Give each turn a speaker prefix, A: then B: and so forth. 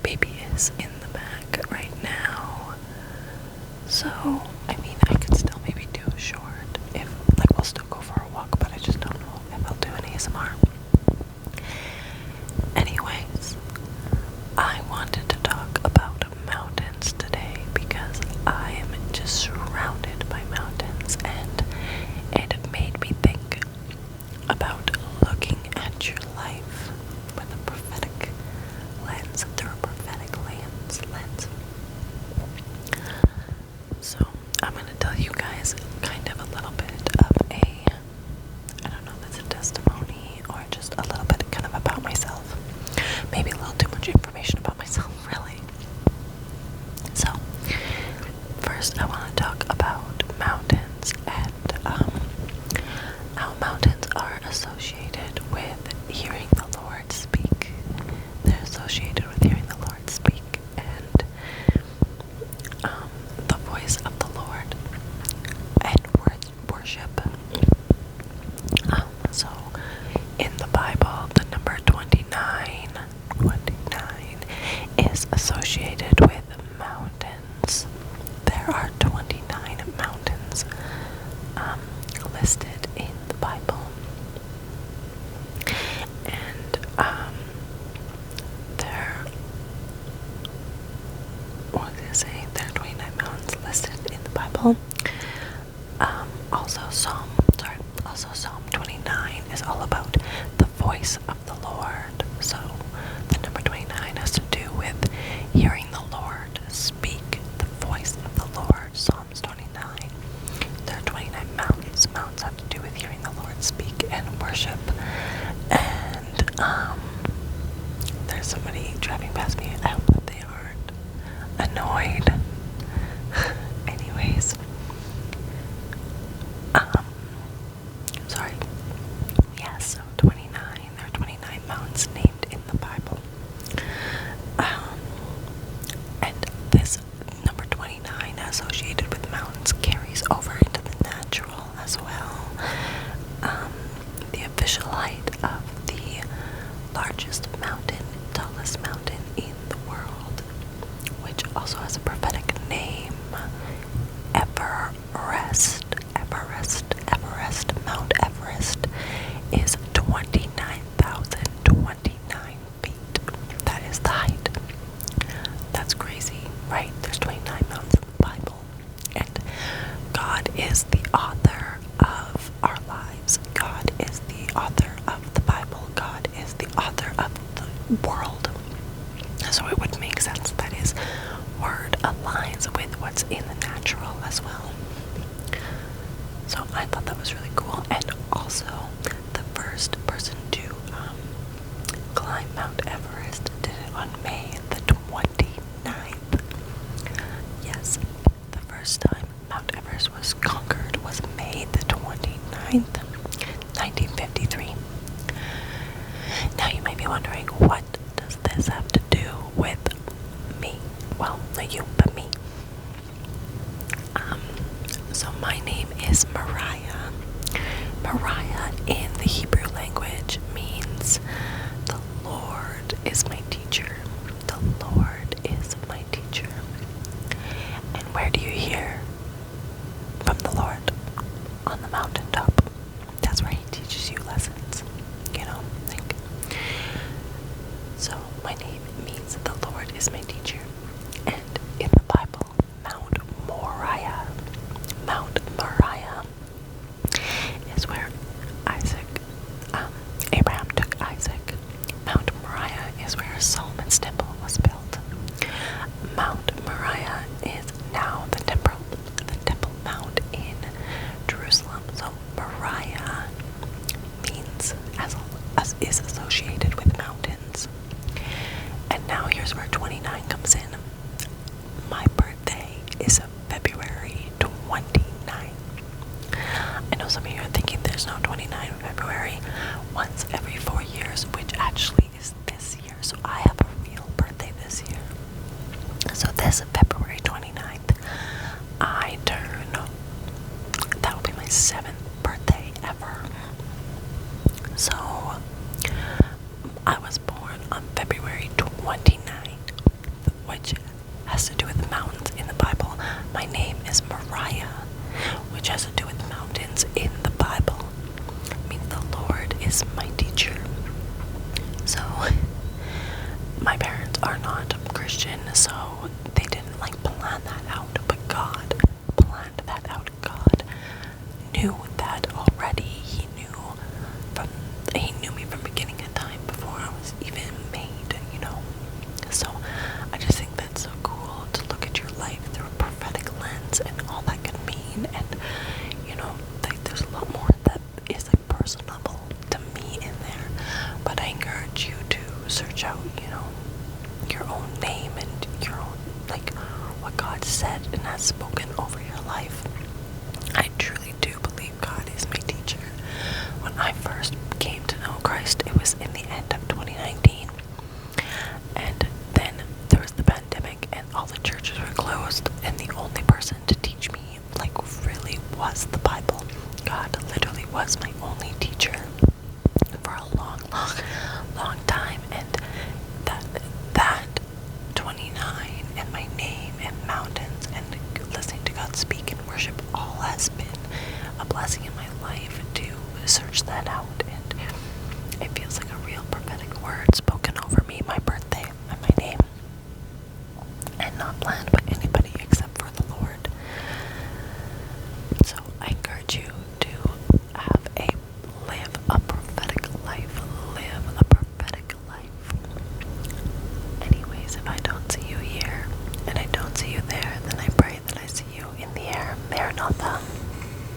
A: baby is in the back right now. So, I mean, I could still maybe do a short if, like, we'll still go for a walk, but I just don't know if I'll do an ASMR. Anyways, I wanted to talk about mountains today because I am just surrounded by mountains, and it made me think about looking at your life with a prophetic lens, through a prophetic lens. So I'm going to tell you guys kind of a little bit of I don't know if it's a testimony or just a little bit kind of about myself. Maybe a little too much information about myself, really. So, first I want to talk about mountains and how mountains are associated with hearing the Lord speak. They're associated with hearing the Lord speak and the voice of the Lord and worship. So in the Bible, the number 29 is associated with mountains. There are 29 mountains listed in the Bible. And there are 29 mountains listed in the Bible. Also Psalm 29 is all about the voice of the Lord. So the number 29 has to do with hearing the Lord speak, the voice of the Lord. Psalms 29. There are 29 mountains. Mountains have to do with hearing the Lord speak and worship. And there's somebody driving past me. I hope that they aren't annoyed. Anyways. Sorry. Yeah, so 29. There are 29 mountains named in the Bible. And this number 29 associated with mountains carries over into the natural as well. The official height of the largest mountain, tallest mountain in the world, which also has a prophetic name, Everest. Mount Everest is 29,029 feet. That is the height. That's crazy, right? There's 29 mountains in the Bible. And God is the author of our lives. God is the author of the Bible. God is the author of the world. So it would make sense that his word aligns with what's in the natural as well. So I thought that was really cool. And also, the first person to climb Mount Everest did it on May the 29th. Yes, the first time Mount Everest was conquered was May the 29th, 1953. Now you might be wondering, what does this have to do with me? Well, not you, but me. So my name is Mariah. Mariah in the Hebrew language means the Lord is my teacher. The Lord is my teacher. And where do you hear from the Lord? On the mountaintop. That's where he teaches you lessons. So my name means the Lord is my teacher. And in the Bible, Mount Moriah is where Abraham took Isaac. Mount Moriah is where Solomon's temple was built. Mount Moriah is now the temple mount in Jerusalem. So Moriah means is associated with mountains. And now here's where 29 comes in. My birthday is February 29th. I know some of you are thinking there's no 29 in February. Once every 4 years, which actually is this year. So I have a real birthday this year. So this February 29th, I turn, that will be my 7th birthday ever. So I was born on February 29th. Christian, so they didn't like plan that out, but God planned that out. God knew that already. He knew me from beginning of time before I was even made, So I just think that's so cool to look at your life through a prophetic lens and all that can mean, and like there's a lot more that is like personable to me in there. But I encourage you to search out, your own name and your own, like, what God said and has spoken over your life. I truly do believe God is my teacher. When I first came to know Christ, it was in the end of 2019. And then there was the pandemic and all the churches were closed, and the only person to teach me, like, really was the Bible. God literally was my only teacher for a long, long, long time. And that 29 and my name and mountains and listening to God speak and worship all has been a blessing in my life to search that out. And it feels like a real prophetic word spoken over me, my birthday and my name, and not planned by anybody except for the Lord. So I encourage you to live a prophetic life. Live a prophetic life. Anyways, if I don't see you here and I don't see you there, then I pray that I see you in the air. Maranatha.